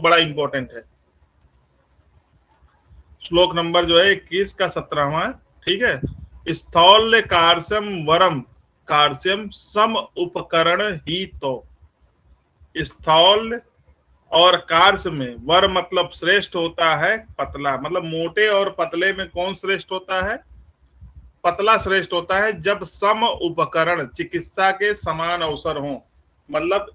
बड़ा इंपॉर्टेंट है। श्लोक नंबर जो है 21 का 17वां, ठीक है। स्थौल्य कार्श्यम वरम कार्श्यम सम उपकरण ही तो। स्थौल्य और कार्श्य में वर मतलब श्रेष्ठ होता है पतला, मतलब मोटे और पतले में कौन श्रेष्ठ होता है? पतला श्रेष्ठ होता है जब सम उपकरण चिकित्सा के समान अवसर हो। मतलब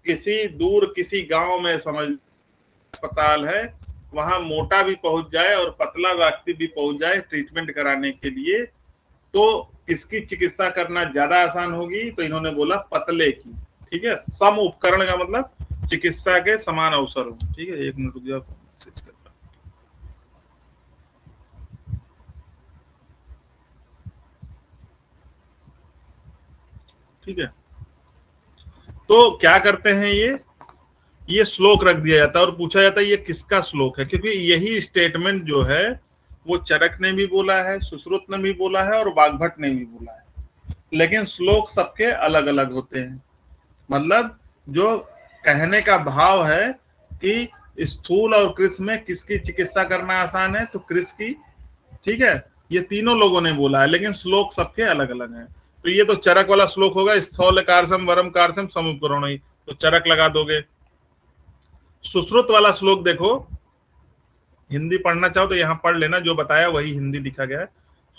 किसी दूर किसी गांव में समझ अस्पताल है, वहां मोटा भी पहुंच जाए और पतला व्यक्ति भी पहुंच जाए ट्रीटमेंट कराने के लिए, तो किसकी चिकित्सा करना ज्यादा आसान होगी? तो इन्होंने बोला पतले की, ठीक है। सम उपकरण का मतलब चिकित्सा के समान अवसर हो, ठीक है। एक मिनट रुक जाओ, मैसेज करता हूं। ठीक है, तो क्या करते हैं, ये श्लोक रख दिया जाता है और पूछा जाता है ये किसका श्लोक है, क्योंकि यही स्टेटमेंट जो है वो चरक ने भी बोला है, सुश्रुत ने भी बोला है और वाग्भट ने भी बोला है, लेकिन श्लोक सबके अलग अलग होते हैं। मतलब जो कहने का भाव है कि स्थूल और कृष में किसकी चिकित्सा करना आसान है, तो कृष की, ठीक है। ये तीनों लोगों ने बोला है, लेकिन श्लोक सबके अलग अलग हैं। तो ये तो चरक वाला श्लोक होगा, स्थौल्य कारसम वरम कारसम समुपकरण, तो चरक लगा दोगे। सुश्रुत वाला श्लोक देखो, हिंदी पढ़ना चाहो तो यहां पढ़ लेना, जो बताया वही हिंदी लिखा गया है।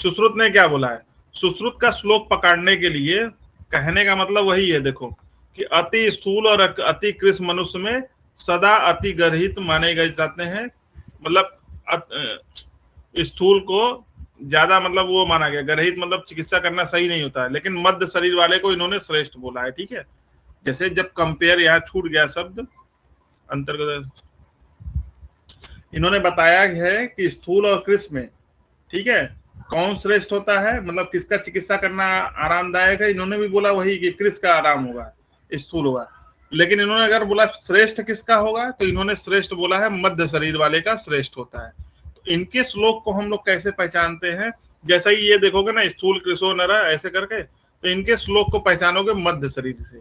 सुश्रुत ने क्या बोला है? सुश्रुत का श्लोक पकड़ने के लिए कहने का मतलब वही है, देखो कि अति स्थूल और अति कृष मनुष्य में सदा अति गर्हित माने गए जाते हैं। मतलब स्थूल को ज्यादा मतलब वो माना गया, गर्हित मतलब चिकित्सा करना सही नहीं होता है, लेकिन मध्य शरीर वाले को इन्होंने श्रेष्ठ बोला है, ठीक है। जैसे जब कंपेयर, यहाँ छूट गया शब्द अंतर्गत, इन्होंने बताया है कि स्थूल और कृष में, ठीक है, कौन श्रेष्ठ होता है, मतलब किसका चिकित्सा करना आरामदायक है। इन्होंने भी बोला वही कि कृष का आराम होगा, स्थूल होगा, लेकिन इन्होंने अगर बोला श्रेष्ठ किसका होगा, तो इन्होंने श्रेष्ठ बोला है मध्य शरीर वाले का श्रेष्ठ होता है। तो इनके श्लोक को हम लोग कैसे पहचानते हैं? जैसा ही ये देखोगे ना, स्थूल कृषो नरा ऐसे करके, तो इनके श्लोक को पहचानोगे मध्य शरीर से।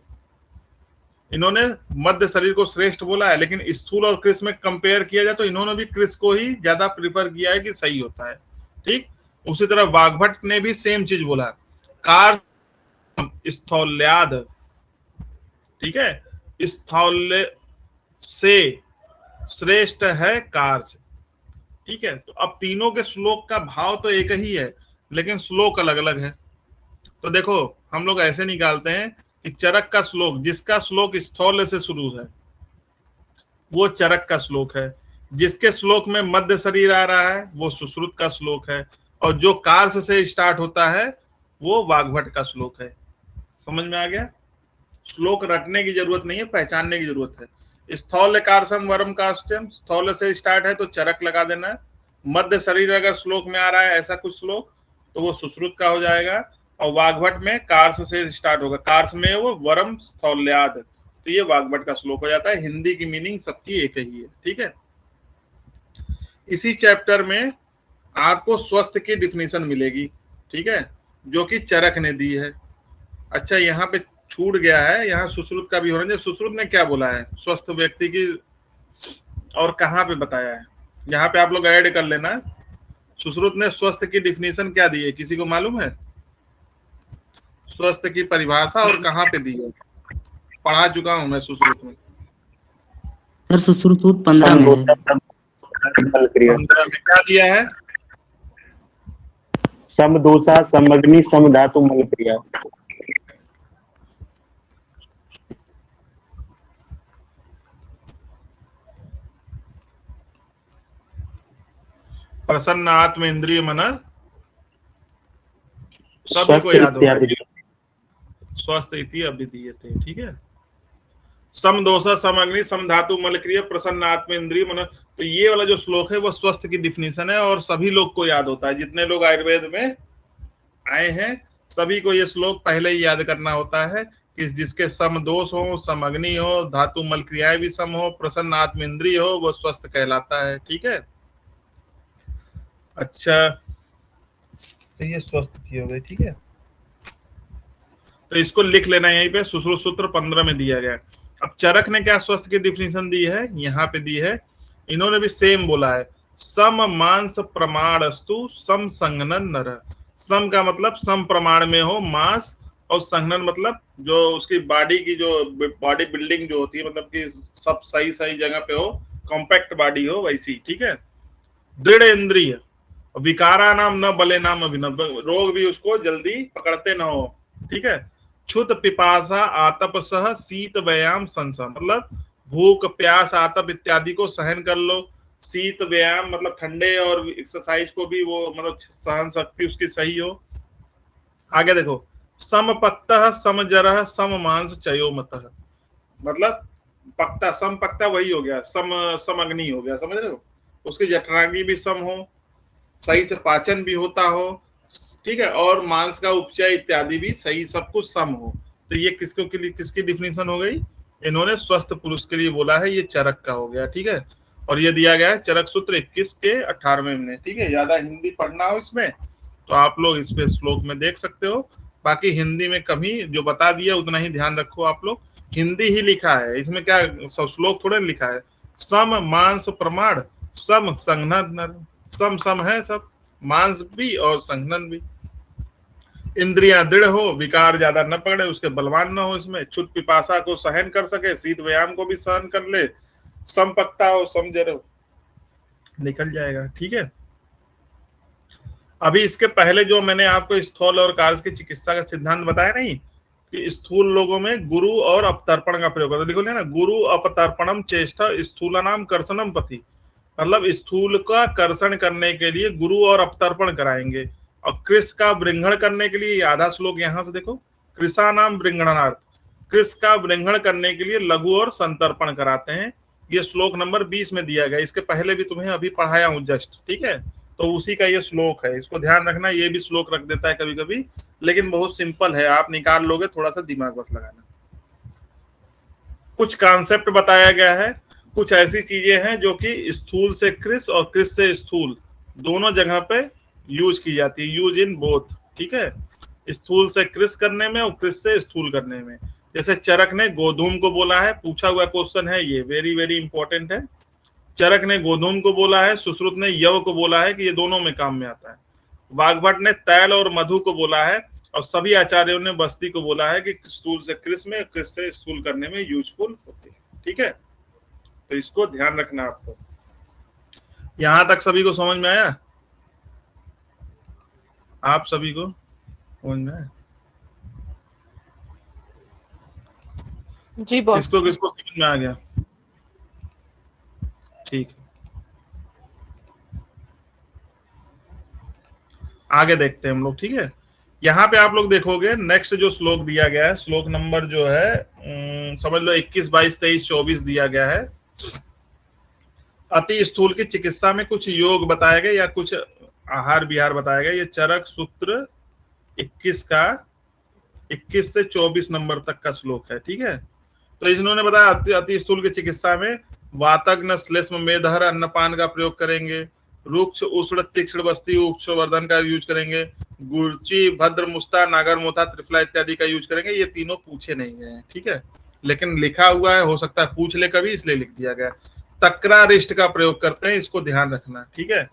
इन्होंने मध्य शरीर को श्रेष्ठ बोला है, लेकिन स्थूल और कृष में कंपेयर किया जाए तो इन्होंने भी कृष को ही ज्यादा प्रीफर किया है कि सही होता है, ठीक। उसी तरह वाग्भट ने भी सेम चीज बोला, कार स्थौल्याद, ठीक है, स्थौल्य से श्रेष्ठ है कार्य, ठीक है। तो अब तीनों के श्लोक का भाव तो एक ही है, लेकिन श्लोक अलग अलग है। तो देखो हम लोग ऐसे निकालते हैं कि चरक का श्लोक, जिसका श्लोक स्थौल्य से शुरू है वो चरक का श्लोक है, जिसके श्लोक में मध्य शरीर आ रहा है वो सुश्रुत का श्लोक है, और जो कार्स से स्टार्ट होता है वो वाग्भट का श्लोक है। समझ में आ गया? श्लोक रटने की जरूरत नहीं है, पहचानने की जरूरत है। स्थौल्य कारसम वरम काष्टम, स्थौल्य से स्टार्ट है तो चरक लगा देना है। मध्य शरीर अगर श्लोक में आ रहा है ऐसा कुछ श्लोक, तो वो सुश्रुत का हो जाएगा, और वाग्भट में कार्स से स्टार्ट होगा, कार्स में वो वरम स्थौल्याद, तो ये वाग्भट का श्लोक हो जाता है। हिंदी की मीनिंग सबकी एक ही है, ठीक है। इसी चैप्टर में आपको स्वस्थ की डिफिनेशन मिलेगी, ठीक है, जो कि चरक ने दी है। अच्छा, यहाँ पे छूट गया है, यहाँ सुश्रुत का भी होना चाहिए। सुश्रुत ने क्या बोला है स्वस्थ व्यक्ति की, और कहाँ पे बताया है, यहाँ पे आप लोग ऐड कर लेना। सुश्रुत ने स्वस्थ की डिफिनेशन क्या दी है, किसी को मालूम है? स्वस्थ की परिभाषा और कहाँ पे दी है? पढ़ा चुका हूं मैं सुश्रुत में। सर सुश्रुत 15 में है। 15 में क्या दिया है? सम दोषा समग्नि सम धातु मल क्रिया। प्रसन्न आत्म इंद्रिय मन, सभी को याद होगा, स्वस्थ इति अभिधीयते, ठीक है। सम दोषा सम अग्नि सम धातु मल क्रिया प्रसन्न आत्म इंद्रिय मन, तो ये वाला जो श्लोक है वो स्वस्थ की डिफिनेशन है, और सभी लोग को याद होता है। जितने लोग आयुर्वेद में आए हैं सभी को ये श्लोक पहले ही याद करना होता है कि जिसके सम दोष हो, सम अग्नि हो, धातु मल क्रियाएं भी सम हो, प्रसन्न आत्म इंद्रिय हो, वो स्वस्थ कहलाता है, ठीक है। अच्छा, तो ये स्वस्थ की हो गई, ठीक है। तो इसको लिख लेना यहीं पे, सुश्रुत सूत्र 15 में दिया गया। अब चरक ने क्या स्वस्थ की डिफिनेशन दी है, यहाँ पे दी है, इन्होंने भी सेम बोला है, सम मांस प्रमाणस्तु सम संघनन नर। सम का मतलब सम प्रमाण में हो मांस, और संघनन मतलब जो उसकी बॉडी की जो बॉडी बिल्डिंग जो होती है, मतलब कि सब सही सही जगह पे हो, कॉम्पैक्ट बॉडी हो वैसी, ठीक है। दृढ़ इंद्रिय, विकारा नाम न बले नाम अभिनव, रोग भी उसको जल्दी पकड़ते न हो, ठीक है। क्षुत पिपासा आतप सह शीत व्यायाम संसम, मतलब भूख प्यास आतप इत्यादि को सहन कर लो। शीत व्यायाम मतलब ठंडे और एक्सरसाइज को भी वो मतलब सहन शक्ति उसकी सही हो। आगे देखो, सम पक्तः सम जरह सम मांस चयो मतः, मतलब पक्ता सम पक्ता वही हो गया, सम अग्नि हो गया, समझ रहे हो। उसकी जठराग्नि भी सम हो, सही से पाचन भी होता हो, ठीक है, और मांस का उपचय इत्यादि भी सही, सब कुछ सम हो। तो ये किसको के लिए किसकी डिफिनेशन हो गई, इन्होंने स्वस्थ पुरुष के लिए बोला है, ये चरक का हो गया, ठीक है। और ये दिया गया है चरक सूत्र 21 के 18वें में, ठीक है। ज्यादा हिंदी पढ़ना हो इसमें तो आप लोग इस पे श्लोक में देख सकते हो, बाकी हिंदी में कभी जो बता दिया उतना ही ध्यान रखो आप लोग, हिंदी ही लिखा है इसमें, क्या सब श्लोक थोड़े लिखा है। सम मांस प्रमाण सम संघनन, सम सम है सब, मांस भी और संघनन भी। इंद्रियां दृढ़ हो, विकार ज्यादा न पकड़े, उसके बलवान न हो, इसमें क्षुत पिपासा को सहन कर सके, शीत व्यायाम को भी सहन कर ले, संपक्ता हो, समझ हो, निकल जाएगा, ठीक है। अभी इसके पहले जो मैंने आपको स्थूल और कार्य की चिकित्सा का सिद्धांत बताया नहीं, कि स्थूल लोगों में गुरु और अपतर्पण का प्रयोग करते, देखो ना, गुरु अपतर्पणम चेष्टा स्थूलानाम कर्षणम पति, मतलब स्थूल का कर्षण करने के लिए गुरु और अपतर्पण कराएंगे, और कृष का वृंगण करने के लिए आधा श्लोक यहां से देखो, कृषा नाम वृंगणार्थ, कृष का वृंगण करने के लिए लघु और संतर्पण कराते हैं। ये श्लोक नंबर 20 में दिया गया, इसके पहले भी तुम्हें अभी पढ़ाया हूं जस्ट, ठीक है। तो उसी का ये श्लोक है, इसको ध्यान रखना, ये भी श्लोक रख देता है कभी कभी, लेकिन बहुत सिंपल है, आप निकाल लोगे, थोड़ा सा दिमाग बस लगाना। कुछ कॉन्सेप्ट बताया गया है, कुछ ऐसी चीजें हैं जो कि स्थूल से कृष और कृष से स्थूल दोनों जगह पे यूज की जाती है, यूज इन बोथ, ठीक है। स्थूल से कृष करने में और कृष से स्थूल करने में। जैसे चरक ने गोधूम को बोला है, पूछा हुआ क्वेश्चन है ये, वेरी वेरी इंपॉर्टेंट है। चरक ने गोधूम को बोला है, सुश्रुत ने यव को बोला है कि ये दोनों में काम में आता है। वाग्भट ने तैल और मधु को बोला है, और सभी आचार्यों ने बस्ती को बोला है कि स्थूल से कृष में, कृष से स्थूल करने में यूजफुल होते हैं, ठीक है। तो इसको ध्यान रखना आपको। यहां तक सभी को समझ में आया, आप सभी को समझ में आया? जी बॉस। किसको किसको समझ में आ गया? ठीक है, आगे देखते हैं हम लोग, ठीक है। यहाँ पे आप लोग देखोगे नेक्स्ट जो श्लोक दिया गया है, श्लोक नंबर जो है समझ लो 21, 22, 23, 24 दिया गया है। अति स्थूल की चिकित्सा में कुछ योग बताए गए या कुछ आहार विहार बताया गया। ये चरक सूत्र 21 का 21 से 24 नंबर तक का श्लोक है, ठीक है। तो इन्होंने बताया अति स्थूल की चिकित्सा में वातग्न श्लेष्म मेधहर अन्नपान का प्रयोग करेंगे, रुक्ष उष्ण तीक्ष्ण बस्ती उच्च वर्धन का यूज करेंगे, गुर्ची भद्र मुस्ता नागर मोथा त्रिफला इत्यादि का यूज करेंगे। ये तीनों पूछे नहीं गए हैं, ठीक है, लेकिन लिखा हुआ है, हो सकता है पूछ ले कभी, इसलिए लिख दिया गया। तक्रारिष्ट का प्रयोग करते हैं, इसको ध्यान रखना, ठीक है।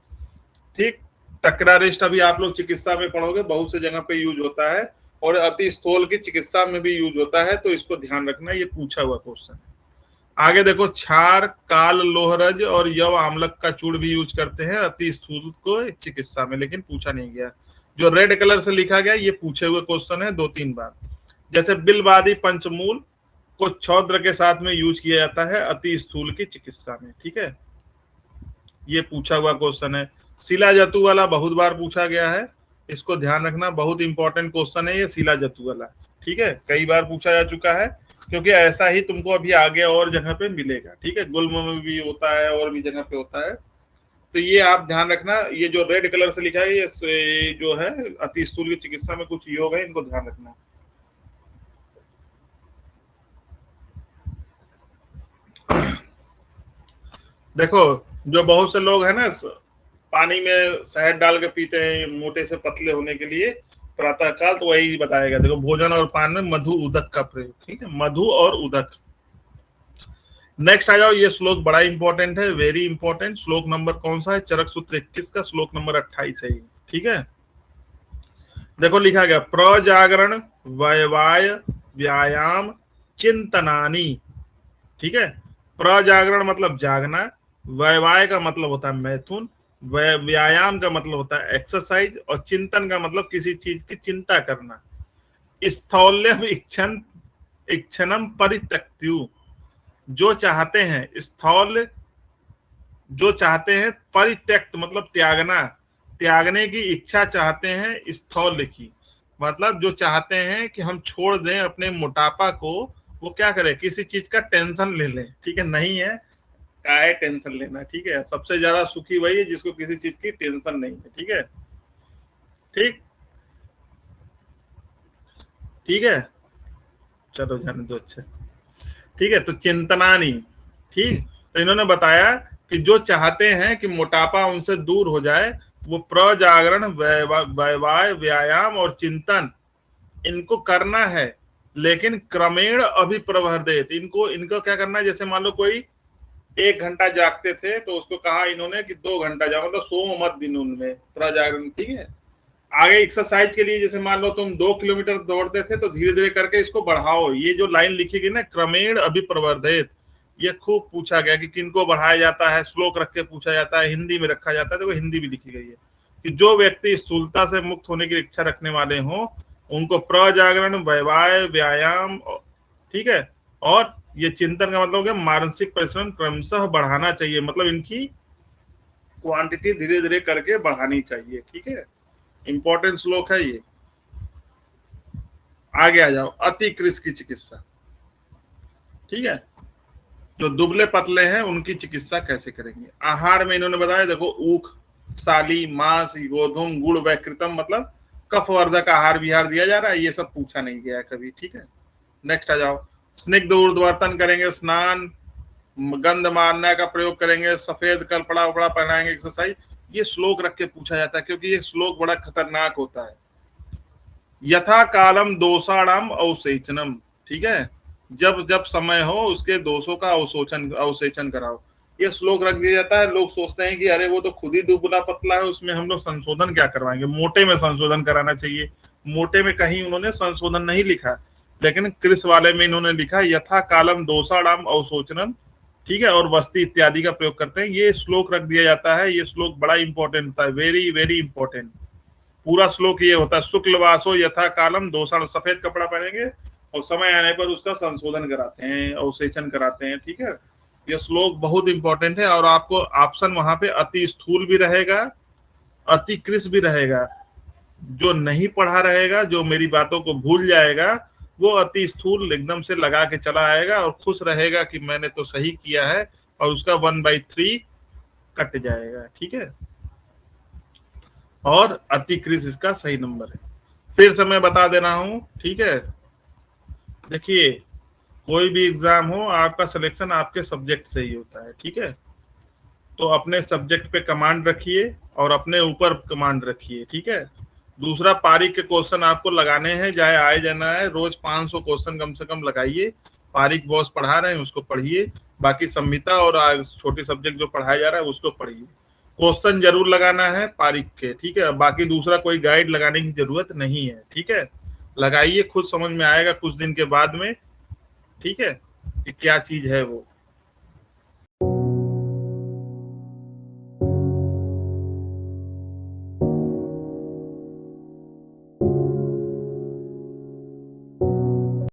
ठीक, तक्रारिष्ट अभी आप लोग चिकित्सा में पढ़ोगे, बहुत से जगह पे यूज होता है, और अति स्थूल की चिकित्सा में भी यूज होता है, तो इसको ध्यान रखना, ये पूछा हुआ क्वेश्चन है। आगे देखो, क्षार काल लोहरज और यव आमलक का चूर्ण भी यूज करते हैं अति स्थूल को चिकित्सा में, लेकिन पूछा नहीं गया। जो रेड कलर से लिखा गया ये पूछे हुए क्वेश्चन है 2-3 बार। जैसे बिलवादी पंचमूल को छौद्र के साथ में यूज किया जाता है अति स्थूल की चिकित्सा में, ठीक है, ये पूछा हुआ क्वेश्चन है। शिला जतु वाला बहुत बार पूछा गया है, इसको ध्यान रखना, बहुत इंपॉर्टेंट क्वेश्चन है ये शिला जतु वाला, ठीक है, कई बार पूछा जा चुका है, क्योंकि ऐसा ही तुमको अभी आगे और जगह पे मिलेगा, ठीक है, गुल्म में भी होता है और भी जगह पे होता है। तो ये आप ध्यान रखना, ये जो रेड कलर से लिखा है ये जो है अति स्थूल की चिकित्सा में कुछ योग है, इनको ध्यान रखना। देखो, जो बहुत से लोग हैं ना पानी में शहद डाल के पीते हैं मोटे से पतले होने के लिए प्रातः काल, तो वही बताएगा। देखो, भोजन और पान में मधु उदक का प्रयोग, ठीक है, मधु और उदक, नेक्स्ट आ जाओ, ये श्लोक बड़ा इंपॉर्टेंट है, वेरी इंपॉर्टेंट। श्लोक नंबर कौन सा है? चरक सूत्र 21 का श्लोक नंबर 28 है, ठीक है। देखो लिखा गया, प्रजागरण वयवाय व्यायाम चिंतनानी, ठीक है। प्रजागरण मतलब जागना, वयवाय का मतलब होता है मैथुन, व्यायाम का मतलब होता है एक्सरसाइज, और चिंतन का मतलब किसी चीज की चिंता करना। स्थौल्यम इच्छनम परित्यक्त्यु, जो चाहते हैं, स्थौल्य जो चाहते हैं, परित्यक्त मतलब त्यागना, त्यागने की इच्छा चाहते हैं, स्थौल्य की मतलब जो चाहते हैं कि हम छोड़ दें अपने मोटापा को, वो क्या करें, किसी चीज का टेंशन ले लें, ठीक है। नहीं है काहे टेंशन लेना, ठीक है। सबसे ज्यादा सुखी वही है जिसको किसी चीज की टेंशन नहीं है, ठीक है। ठीक ठीक है, चलो जाने दो, अच्छा ठीक है। तो चिंतनानी, ठीक। तो इन्होंने बताया कि जो चाहते हैं कि मोटापा उनसे दूर हो जाए, वो प्रजागरण वयवाय व्यायाम और चिंतन इनको करना है, लेकिन क्रमेण अभिप्रवर्धेत, इनको क्या करना है, जैसे मान लो कोई 1 घंटा जागते थे तो उसको कहा इन्होंने कि 2 घंटा जाओ, मतलब सो मत दिन उनमें, प्रजागरण, ठीक है। आगे एक्सरसाइज के लिए जैसे मान लो तुम 2 किलोमीटर दौड़ते थे तो धीरे धीरे करके इसको बढ़ाओ। ये जो लाइन लिखी गई ना, क्रमेण अभिप्रवर्धित, ये खूब पूछा गया कि किनको बढ़ाया जाता है, श्लोक रख के पूछा जाता है, हिंदी में रखा जाता है। तो वो हिंदी भी लिखी गई है कि जो व्यक्ति स्थूलता से मुक्त होने की इच्छा रखने वाले हों उनको प्रजागरण वयवाय व्यायाम, ठीक है, और ये चिंतन का मतलब हो गया मानसिक परिश्रम क्रमशः बढ़ाना चाहिए, मतलब इनकी क्वांटिटी धीरे धीरे करके बढ़ानी चाहिए, ठीक है। इंपॉर्टेंट श्लोक है ये। आगे आ जाओ, अति कृष की चिकित्सा, ठीक है। जो दुबले पतले हैं उनकी चिकित्सा कैसे करेंगे? आहार में इन्होंने बताया, देखो ऊख, साली, मांस, गोधूम, गुड़ व कृतम, मतलब कफवर्धक आहार विहार दिया जा रहा है। ये सब पूछा नहीं गया है कभी, ठीक है। नेक्स्ट आ जाओ, स्निग्ध ऊर्ध्वर्तन करेंगे, स्नान, गंध मारने का प्रयोग करेंगे, सफेद कपड़ा उपड़ा पहनाएंगे, एक्सरसाइज। ये श्लोक रख के पूछा जाता है क्योंकि ये श्लोक बड़ा खतरनाक होता है। यथा कालम दोषाणाम अवसेचनम, ठीक है, जब जब समय हो उसके दोषों का अवसेचन कराओ। ये श्लोक रख दिया जाता है, लोग सोचते हैं कि अरे वो तो खुद ही दुबला पतला है, उसमें हम लोग संशोधन क्या करवाएंगे, मोटे में संशोधन कराना चाहिए। मोटे में कहीं उन्होंने संशोधन नहीं लिखा, लेकिन कृष वाले में इन्होंने लिखा यथा कालम दोषाणाम अवशोचनम, ठीक है, और वस्ती इत्यादि का प्रयोग करते हैं। ये श्लोक रख दिया जाता है। ये श्लोक बड़ा इंपॉर्टेंट होता है, वेरी वेरी इंपॉर्टेंट। पूरा श्लोक ये होता है, शुक्ल वासो यथा कालम दोषाण, सफेद कपड़ा पहनेंगे और समय आने पर उसका संशोधन कराते हैं, अवसेचन कराते हैं, ठीक है। ये श्लोक बहुत इंपॉर्टेंट है। और आपको ऑप्शन वहां पे अति स्थूल भी रहेगा, अति कृष भी रहेगा। जो नहीं पढ़ा रहेगा, जो मेरी बातों को भूल जाएगा, वो अति स्थूल एकदम से लगा के चला आएगा और खुश रहेगा कि मैंने तो सही किया है, और उसका 1/3 कट जाएगा, ठीक है। और अति कृष इसका सही नंबर है। फिर से मैं बता दे रहा हूं, ठीक है। देखिए, कोई भी एग्जाम हो, आपका सिलेक्शन आपके सब्जेक्ट से ही होता है, ठीक है। तो अपने सब्जेक्ट पे कमांड रखिए और अपने ऊपर कमांड रखिए, ठीक है। दूसरा, पारीख के क्वेश्चन आपको लगाने हैं, चाहे आए जाना है। रोज 500 क्वेश्चन कम से कम लगाइए। पारीख बॉस पढ़ा रहे हैं उसको पढ़िए, बाकी संहिता और छोटी सब्जेक्ट जो पढ़ाया जा रहा है उसको पढ़िए। क्वेश्चन जरूर लगाना है पारीख के, ठीक है। बाकी दूसरा कोई गाइड लगाने की जरूरत नहीं है, ठीक है। लगाइए, खुद समझ में आएगा कुछ दिन के बाद में, ठीक है, कि क्या चीज है वो।